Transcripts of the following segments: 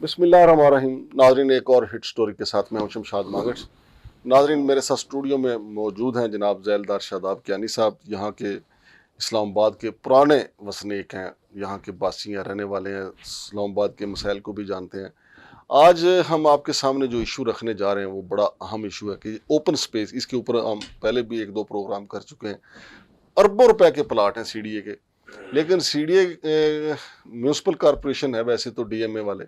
بسم اللہ الرحمن الرحیم. ناظرین ایک اور ہٹ سٹوری کے ساتھ میں ہوں شمشاد مانگٹس. ناظرین میرے ساتھ اسٹوڈیو میں موجود ہیں جناب ذیلدار شاداب کیانی صاحب. یہاں کے اسلام آباد کے پرانے وسنیک ہیں, یہاں کے باسی ہیں, رہنے والے ہیں, اسلام آباد کے مسائل کو بھی جانتے ہیں. آج ہم آپ کے سامنے جو ایشو رکھنے جا رہے ہیں وہ بڑا اہم ایشو ہے کہ اوپن سپیس. اس کے اوپر ہم پہلے بھی 1-2 پروگرام کر چکے ہیں. اربوں روپے کے پلاٹ ہیں سی ڈی اے کے, لیکن C D A municipal corporation ہے ویسے تو ڈی ایم اے والے,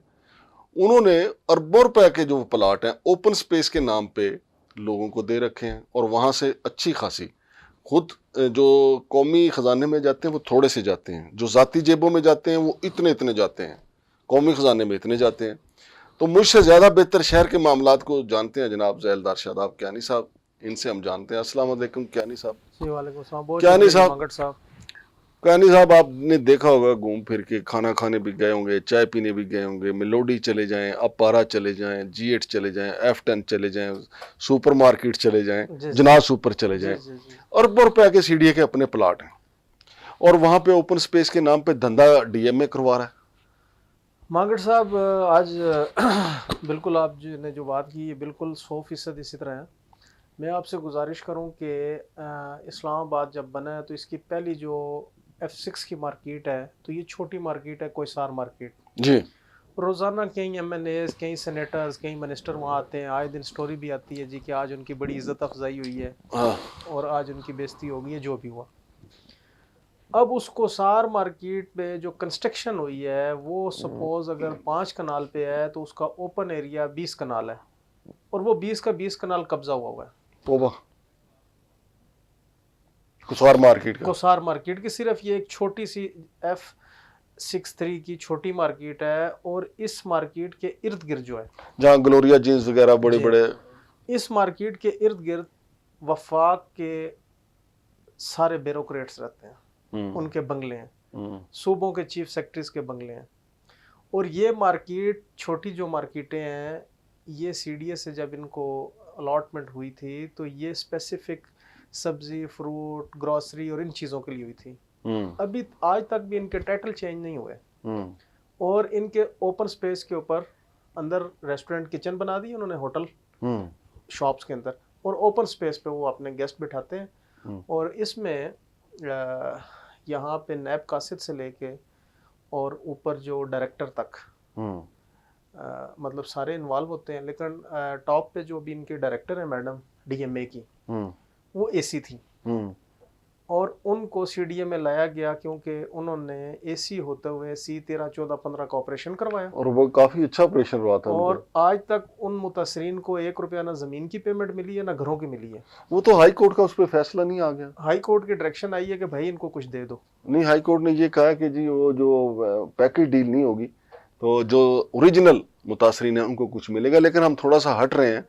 انہوں نے اربوں روپے کے جو پلاٹ ہیں اوپن سپیس کے نام پہ لوگوں کو دے رکھے ہیں, اور وہاں سے اچھی خاصی خود جو قومی خزانے میں جاتے ہیں وہ تھوڑے سے جاتے ہیں, جو ذاتی جیبوں میں جاتے ہیں وہ اتنے جاتے ہیں, قومی خزانے میں اتنے جاتے ہیں. تو مجھ سے زیادہ بہتر شہر کے معاملات کو جانتے ہیں جناب ذیلدار شاداب کیانی صاحب, ان سے ہم جانتے ہیں. السلام علیکم کیانی صاحب. جی وعلیکم السلام. بہت کیانی شکریہ صاحب, مانگٹ صاحب. کیانی صاحب آپ نے دیکھا ہوگا گھوم پھر کے, کھانا کھانے بھی گئے ہوں گے, چائے پینے بھی گئے ہوں گے, میلوڈی چلے جائیں, اپارا چلے جائیں, G8 چلے جائیں, F10 چلے جائیں, سپر مارکیٹ چلے جائیں, جی جی جناح سپر چلے جی جائیں. جی جی اربوں روپے کے سی ڈی اے کے اپنے پلاٹ ہیں, اور وہاں پہ اوپن سپیس کے نام پہ دھندا ڈی ایم اے کروا رہا ہے. مانگٹ صاحب, آج بالکل آپ نے جو بات کی یہ بالکل 100% اسی طرح ہے. میں آپ سے گزارش کروں کہ اسلام آباد جب بنا ہے تو اس کی پہلی جو F6 کی مارکیٹ ہے تو یہ چھوٹی مارکیٹ ہے, کوئسار مارکیٹ. جی, روزانہ کئی ایم این ایز, کئی سینیٹرز, کئی منسٹر وہاں آتے ہیں. آئے دن سٹوری بھی آتی ہے جی کہ آج ان کی بڑی عزت افزائی ہوئی ہے ہاں, اور آج ان کی بےزتی ہو گئی ہے, جو بھی ہوا. اب اس کوسار مارکیٹ میں جو کنسٹرکشن ہوئی ہے وہ سپوز اگر 5 کنال پہ ہے تو اس کا اوپن ایریا 20 کنال ہے, اور وہ 20 کا 20 کنال قبضہ ہوا ہے توبہ, کسوار مارکیٹ کا. کوسار مارکیٹ کی. صرف یہ ایک چھوٹی سی F63 کی چھوٹی مارکیٹ ہے, اور اس مارکیٹ کے ارد گرد جو ہے جہاں گلوریا جینز وغیرہ بڑے جی, بڑے, اس مارکیٹ کے ارد گرد وفاق کے سارے بیوروکریٹس رہتے ہیں, ان کے بنگلے ہیں, صوبوں کے چیف سیکرٹریز کے بنگلے ہیں. اور یہ مارکیٹ, چھوٹی جو مارکیٹیں ہیں, یہ سی ڈی اے سے جب ان کو الاٹمنٹ ہوئی تھی تو یہ اسپیسیفک سبزی, فروٹ, گروسری اور ان چیزوں کے لیے ہوئی تھی. ابھی آج تک بھی ان کے ٹائٹل چینج نہیں ہوئے, اور ان کے اوپن سپیس کے اوپر اندر ریسٹورنٹ کچن بنا دی انہوں نے, ہوٹل شاپس کے اندر, اور اوپن سپیس پہ وہ اپنے گیسٹ بٹھاتے ہیں. اور اس میں یہاں پہ نیب قاصد سے لے کے اور اوپر جو ڈائریکٹر تک مطلب سارے انوالو ہوتے ہیں. لیکن ٹاپ پہ جو بھی ان کے ڈائریکٹر ہیں میڈم ڈی ایم اے کی, وہ اے سی تھی, اور ان کو سی ڈی اے میں لایا گیا کیونکہ انہوں نے اے سی ہوتے ہوئے C13, 14, 15 کا آپریشن کروایا, اور وہ کافی اچھا آپریشن ہوا تھا. اور آج تک ان متاثرین کو 1 روپیہ نہ زمین کی پیمنٹ ملی ہے نہ گھروں کی ملی ہے. وہ تو ہائی کورٹ کا اس پہ فیصلہ نہیں آ گیا. ہائی کورٹ کی ڈائریکشن آئی ہے کہ بھائی ان کو کچھ دے دو. نہیں, ہائی کورٹ نے یہ کہا کہ جی وہ جو پیکج ڈیل نہیں ہوگی تو جو اوریجنل متاثرین ہیں ان کو کچھ ملے گا. لیکن ہم تھوڑا سا ہٹ رہے ہیں.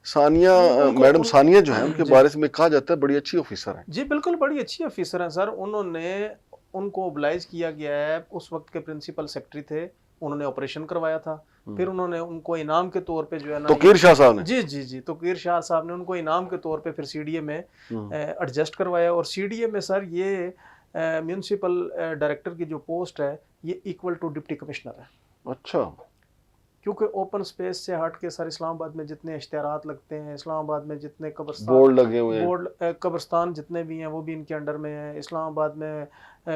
ثانیہ, میڈم ثانیہ جو ہیں, ان کے بارے میں کہا جاتا ہے بڑی اچھی آفیسر ہیں. جی بالکل, بڑی اچھی آفیسر ہیں سر. انہوں نے ان کو اوبلائز کیا گیا ہے, اس وقت کے پرنسپل سیکرٹری تھے, انہوں نے آپریشن کروایا تھا. پھر انہوں نے ان کو انعام کے طور پہ جو ہے نا, توقیر شاہ صاحب نے, جی توقیر شاہ صاحب نے ان کو انعام کے طور پہ پھر سی ڈی اے میں ایڈجسٹ کروایا. اور سی ڈی اے میں سر یہ میونسپل ڈائریکٹر کی جو پوسٹ ہے یہ ایکول ٹو ڈپٹی کمشنر ہے. اچھا, کیونکہ اوپن سپیس سے ہٹ کے سر اسلام آباد میں جتنے اشتہارات لگتے ہیں, اسلام آباد میں جتنے بورڈ لگے ہوئے ہیں, قبرستان جتنے بھی ہیں وہ بھی ان کے انڈر میں ہیں. اسلام آباد میں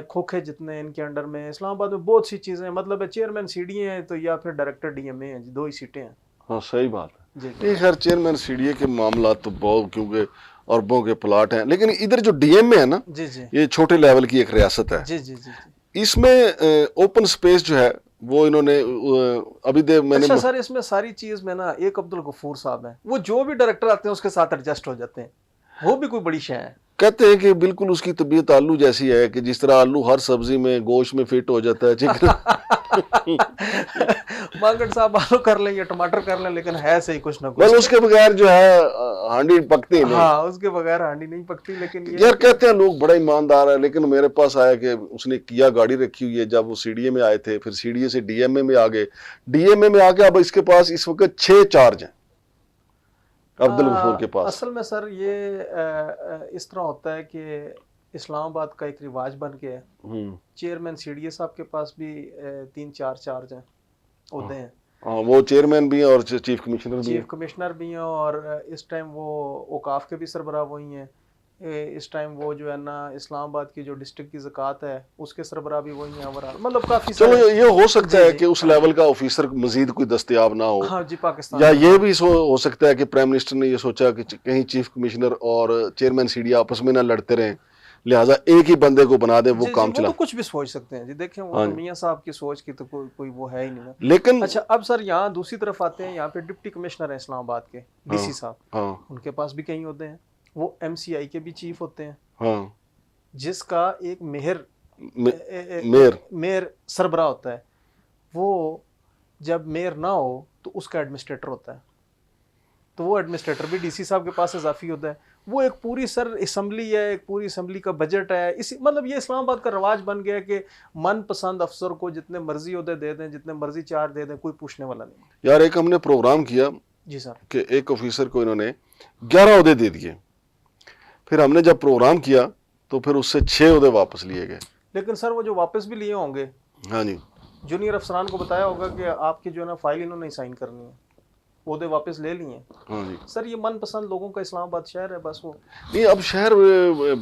کھوکھے جتنے ان کے انڈر میں ہیں. اسلام آباد میں بہت سی چیزیں ہیں, مطلب چیئرمین سی ڈی اے ہیں تو یا پھر ڈائریکٹر ڈی ایم اے ہیں, 2 ہی سیٹیں ہیں. ہاں صحیح بات ہے. جی نہیں خیر, چیئرمین سی ڈی اے کے معاملات تو بہت, کیونکہ اربوں کے پلاٹ ہیں. لیکن ادھر جو ڈی ایم اے ہے نا, جی جی یہ چھوٹے لیول کی ایک ریاست ہے. جی جی جی جی اس میں اوپن سپیس جو ہے وہ انہوں نے ابھی میں نے اچھا سر, اس میں ساری چیز میں نا ایک عبدالغفور صاحب ہیں, وہ جو بھی ڈائریکٹر آتے ہیں اس کے ساتھ ایڈجسٹ ہو جاتے ہیں. وہ بھی کوئی بڑی شے ہے. کہتے ہیں کہ بالکل اس کی طبیعت آلو جیسی ہے کہ جس طرح آلو ہر سبزی میں گوشت میں فٹ ہو جاتا ہے, چکن مانگٹ صاحب آلو کر لیں یا ٹماٹر کر لیں, لیکن ہے صحیح کچھ نہ بس کچھ. اس کے بغیر جو ہے ہانڈی پکتی نہیں. ہاں, اس کے بغیر ہانڈی نہیں پکتی. لیکن یار کہتے ہیں لوگ بڑا ایماندار ہے, لیکن میرے پاس آیا کہ اس نے کیا گاڑی رکھی ہوئی ہے. جب وہ سی ڈی اے میں آئے تھے, پھر سی ڈی اے سے ڈی ایم اے میں آ گئے, ڈی ایم اے میں آ کے اب اس کے پاس اس وقت 6 چارج ہیں عبدالغفور کے پاس. اصل میں سر یہ اس طرح ہوتا ہے کہ اسلام آباد کا ایک رواج بن کے ہے. چیئرمین سی ڈی اے صاحب کے پاس بھی 3-4 چارج ہیں, عہدے ہیں. وہ چیئرمین بھی ہیں اور چیف کمشنر بھی ہیں. چیف کمشنر بھی ہیں اور اس ٹائم وہ اوقاف کے بھی سربراہ وہی ہیں. اس ٹائم وہ جو ہے نا اسلام آباد کی جو ڈسٹرکٹ کی زکوٰۃ ہے اس کے سربراہ بھی وہی ہیں. اوورال مطلب کافی چلو سارے. یہ ہو سکتا ہے کہ اس لیول کا آفیسر مزید کوئی دستیاب نہ ہو, ہاں جی پاکستان یا یہ بھی ہو سکتا ہے کہ پرائم منسٹر نے یہ سوچا کہ کہیں چیف کمشنر اور چیئرمین سی ڈی آپس میں نہ لڑتے رہیں, لہٰذا ایک ہی بندے کو بنا دیں وہ کام چلا. وہ تو کچھ بھی سوچ سکتے ہیں جی. دیکھیں وہ تو میاں صاحب کی سوچ کی تو کوئی وہ ہے ہی نہیں. لیکن اچھا اب سر یہاں دوسری طرف آتے ہیں, یہاں پہ ڈپٹی کمشنر ہیں اسلام آباد کے ڈی سی صاحب, ان کے پاس بھی کئی ہوتے ہیں. وہ ایم سی آئی کے بھی چیف ہوتے ہیں, جس کا ایک میئر سربراہ ہوتا ہے. وہ جب میئر نہ ہو تو اس کا ایڈمنسٹریٹر ہوتا ہے, تو وہ ایڈمنسٹریٹر بھی ڈی سی صاحب کے پاس اضافی ہوتا ہے. وہ ایک پوری سر اسمبلی ہے, ایک پوری اسمبلی کا بجٹ ہے. اسی مطلب یہ اسلام آباد کا رواج بن گیا ہے کہ من پسند افسر کو جتنے مرضی عہدے دے دیں, جتنے مرضی چارج دے دیں, کوئی پوچھنے والا نہیں. یار ایک ہم نے پروگرام کیا جی سر کہ ایک آفیسر کو انہوں نے 11 عہدے دے دیے. پھر ہم نے جب پروگرام کیا تو پھر اس سے 6 عہدے واپس لیے گئے. لیکن سر وہ جو واپس بھی لیے ہوں گے, ہاں جی, جونیئر افسران کو بتایا ہوگا کہ آپ کی جو ہے نا فائل انہوں نے سائن کرنی ہے, عہدے واپس لے لیے. ہاں جی سر یہ من پسند لوگوں کا اسلام آباد شہر ہے بس. وہ نہیں, اب شہر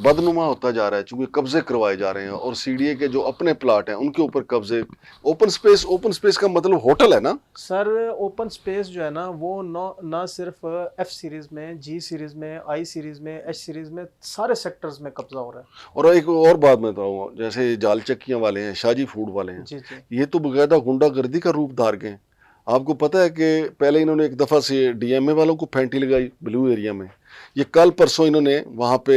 بدنما ہوتا جا رہا ہے چونکہ قبضے کروائے جا رہے ہیں, اور سی ڈی اے کے جو اپنے پلاٹ ہیں ان کے اوپر قبضے. اوپن سپیس کا مطلب ہوٹل ہے نا سر. اوپن سپیس جو ہے نا وہ نہ صرف ایف سیریز میں, جی سیریز میں, آئی سیریز میں, ایچ سیریز میں, سارے سیکٹرز میں قبضہ ہو رہا ہے. اور ایک اور بات میں بتاؤں, جیسے جال چکیاں والے ہیں, شاہ جی فوڈ والے ہیں, جی جی یہ تو باقاعدہ غنڈہ گردی کا روپ دھار گئے. آپ کو پتہ ہے کہ پہلے انہوں نے ایک دفعہ سے ڈی ایم اے والوں کو پھینٹی لگائی بلو ایریا میں. یہ کل پرسوں انہوں نے وہاں پہ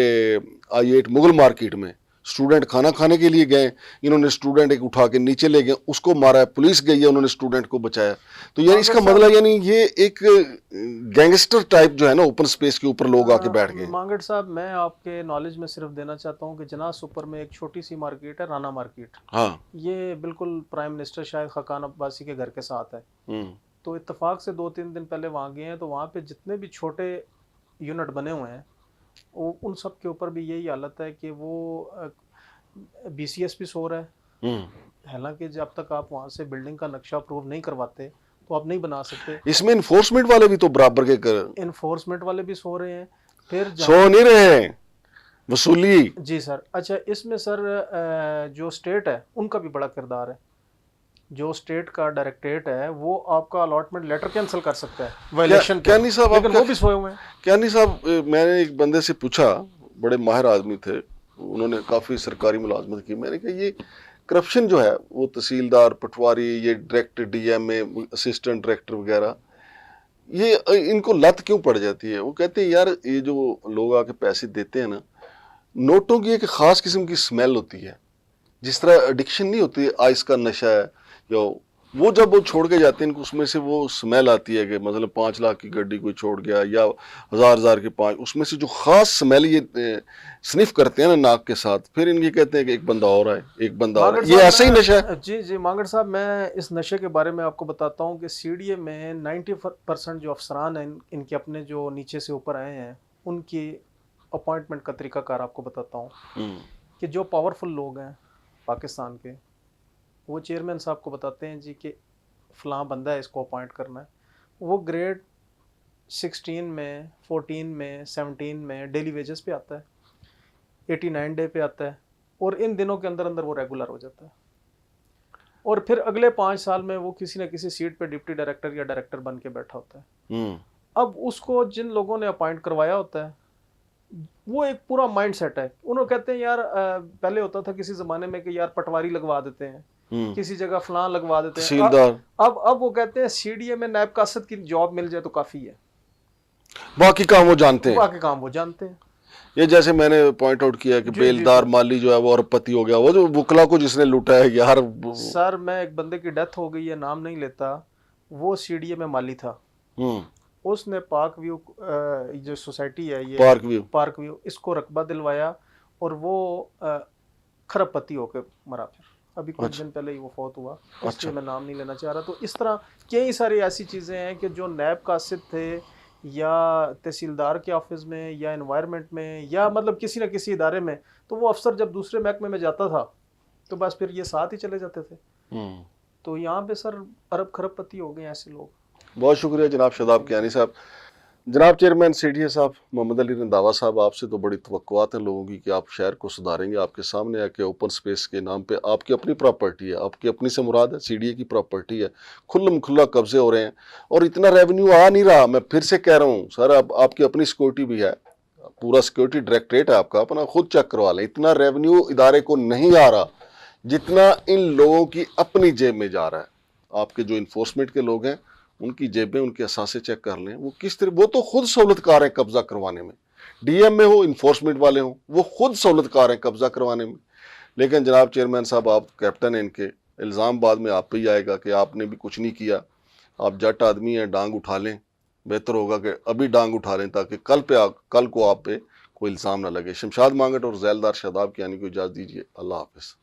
I8 مغل مارکیٹ میں اسٹوڈنٹ کھانا کھانے کے لیے گئے, انہوں نے اسٹوڈنٹ ایک اٹھا کے نیچے لے گئے, اس کو مارا ہے, پولیس گئی ہے, انہوں نے اسٹوڈنٹ کو بچایا. تو یعنی اس کا مطلب یعنی یہ ایک گینگسٹر ٹائپ جو ہے نا اوپن سپیس کے اوپر لوگ آ کے بیٹھ گئے. مانگڑ صاحب میں آپ کے نالج میں صرف دینا چاہتا ہوں کہ جناح سپر میں ایک چھوٹی سی مارکیٹ ہے, رانا مارکیٹ. ہاں, یہ بالکل پرائم منسٹر شاید خاقان عباسی کے گھر کے ساتھ ہے. تو اتفاق سے 2-3 دن پہلے وہاں گئے ہیں, تو وہاں پہ جتنے بھی چھوٹے یونٹ بنے ہوئے ہیں ان سب کے اوپر بھی یہی حالت ہے کہ وہ بی سی ایس پی سو رہا ہے. حالانکہ جب تک آپ وہاں سے بلڈنگ کا نقشہ اپروو نہیں کرواتے تو آپ نہیں بنا سکتے. اس میں انفورسمنٹ والے بھی تو برابر کے انفورسمنٹ والے بھی سو رہے ہیں. پھر سو نہیں رہے ہیں, وصولی. جی سر. اچھا اس میں سر جو اسٹیٹ ہے ان کا بھی بڑا کردار ہے. جو اسٹیٹ کا ڈائریکٹریٹ ہے وہ آپ کا الاٹمنٹ لیٹر کینسل کر سکتا ہے وائلیشن پہ, لیکن وہ بھی سوئے ہوئے ہیں. کیانی صاحب, میں نے ایک بندے سے پوچھا, بڑے ماہر آدمی تھے, انہوں نے کافی سرکاری ملازمت کی. میں نے کہا یہ کرپشن جو ہے وہ تحصیلدار, پٹواری, یہ ڈائریکٹ ڈی ایم اے, اسسٹنٹ ڈائریکٹر وغیرہ, یہ ان کو لت کیوں پڑ جاتی ہے؟ وہ کہتے ہیں یار یہ جو لوگ آ کے پیسے دیتے ہیں نا, نوٹوں کی ایک خاص قسم کی سمیل ہوتی ہے. جس طرح ایڈکشن نہیں ہوتی آئس کا نشہ ہے, یا وہ جب وہ چھوڑ کے جاتے ہیں ان کو اس میں سے وہ سمیل آتی ہے کہ مطلب 5 لاکھ کی گڈی کوئی چھوڑ گیا یا 1000 کے 5, اس میں سے جو خاص سمیل یہ سنف کرتے ہیں نا ناک کے ساتھ, پھر ان یہ کہتے ہیں کہ ایک بندہ اور ہے, ایک بندہ اور ہے. یہ ایسا ہی نشہ ہے. جی جی مانگڑ صاحب, میں اس نشے کے بارے میں آپ کو بتاتا ہوں کہ سی ڈی اے میں 90% جو افسران ہیں ان کے اپنے جو نیچے سے اوپر آئے ہیں ان کی اپوائنٹمنٹ کا طریقہ کار آپ کو بتاتا ہوں. کہ جو پاورفل لوگ ہیں پاکستان کے, وہ چیئرمین صاحب کو بتاتے ہیں جی کہ فلاں بندہ ہے, اس کو اپوائنٹ کرنا ہے. وہ گریڈ 16 میں, 14 میں, 17 میں ڈیلی ویجز پہ آتا ہے, 89 ڈے پہ آتا ہے, اور ان دنوں کے اندر اندر وہ ریگولر ہو جاتا ہے. اور پھر اگلے 5 سال میں وہ کسی نہ کسی سیٹ پہ ڈپٹی ڈائریکٹر یا ڈائریکٹر بن کے بیٹھا ہوتا ہے. اب اس کو جن لوگوں نے اپوائنٹ کروایا ہوتا ہے وہ ایک پورا مائنڈ سیٹ ہے. انہوں کہتے ہیں یار پہلے ہوتا تھا کسی زمانے میں کہ یار پٹواری لگوا دیتے ہیں, کسی جگہ فلاں لگوا دیتے ہیں. اب وہ کہتے ہیں سی ڈی اے میں نائب قاصد کی جاب مل جائے تو کافی ہے, باقی کام وہ جانتے ہیں. باقی کام وہ جانتے ہیں. یہ جیسے میں نے پوائنٹ آؤٹ کیا کہ بیلدار مالی جو ہے وہ اربپتی ہو گیا, وہ جو وکلا کو جس نے لوٹا ہے یار. سر میں ایک بندے کی ڈیتھ ہو گئی ہے, نام نہیں لیتا, وہ سی ڈی اے میں مالی تھا. اس نے پارک ویو جو سوسائٹی ہے یہ پارک ویو, اس کو رقبہ دلوایا اور وہ کھرب پتی ہو کے مرا. پھر ابھی کچھ دن پہلے ہی وہ فوت ہوا, اس لیے میں نام نہیں لینا چاہ رہا. تو اس طرح کئی ساری ایسی چیزیں ہیں کہ جو نیب قاصد تھے یا تحصیلدار کے آفس میں یا انوائرمنٹ میں یا مطلب کسی نہ کسی ادارے میں, تو وہ افسر جب دوسرے محکمے میں جاتا تھا تو بس پھر یہ ساتھ ہی چلے جاتے تھے. تو یہاں پہ سر ارب کھرب پتی ہو گئے ایسے لوگ. بہت شکریہ جناب شاداب کیانی صاحب. جناب چیئرمین سی ڈی اے صاحب محمد علی رنداوا صاحب، آپ سے تو بڑی توقعات ہیں لوگوں کی کہ آپ شہر کو سدھاریں گے. آپ کے سامنے ہے کہ اوپن سپیس کے نام پہ آپ کی اپنی پراپرٹی ہے، آپ کی اپنی سے مراد ہے سی ڈی اے کی پراپرٹی ہے، کھلم کھلا قبضے ہو رہے ہیں اور اتنا ریونیو آ نہیں رہا. میں پھر سے کہہ رہا ہوں سر، اب آپ کی اپنی سیکورٹی بھی ہے، پورا سیکورٹی ڈائریکٹریٹ ہے آپ کا، اپنا خود چیک کروا لیں. اتنا ریونیو ادارے کو نہیں آ رہا جتنا ان لوگوں کی اپنی جیب میں جا رہا ہے. آپ کے جو انفورسمنٹ کے لوگ ہیں ان کی جیبیں، ان کے اثاثے چیک کر لیں. وہ کس طرح، وہ تو خود سہولت کار ہیں قبضہ کروانے میں، ڈی ایم میں ہو، انفورسمنٹ والے ہوں، وہ خود سہولت کار ہیں قبضہ کروانے میں. لیکن جناب چیئرمین صاحب، آپ کیپٹن ہیں ان کے، الزام بعد میں آپ پہ ہی آئے گا کہ آپ نے بھی کچھ نہیں کیا. آپ جٹ آدمی ہیں، ڈانگ اٹھا لیں. بہتر ہوگا کہ ابھی ڈانگ اٹھا لیں تاکہ کل کو آپ پہ کوئی الزام نہ لگے. شمشاد مانگٹ اور ذیل دار شاداب کیانی کو اجازت دیجیے. اللہ حافظ.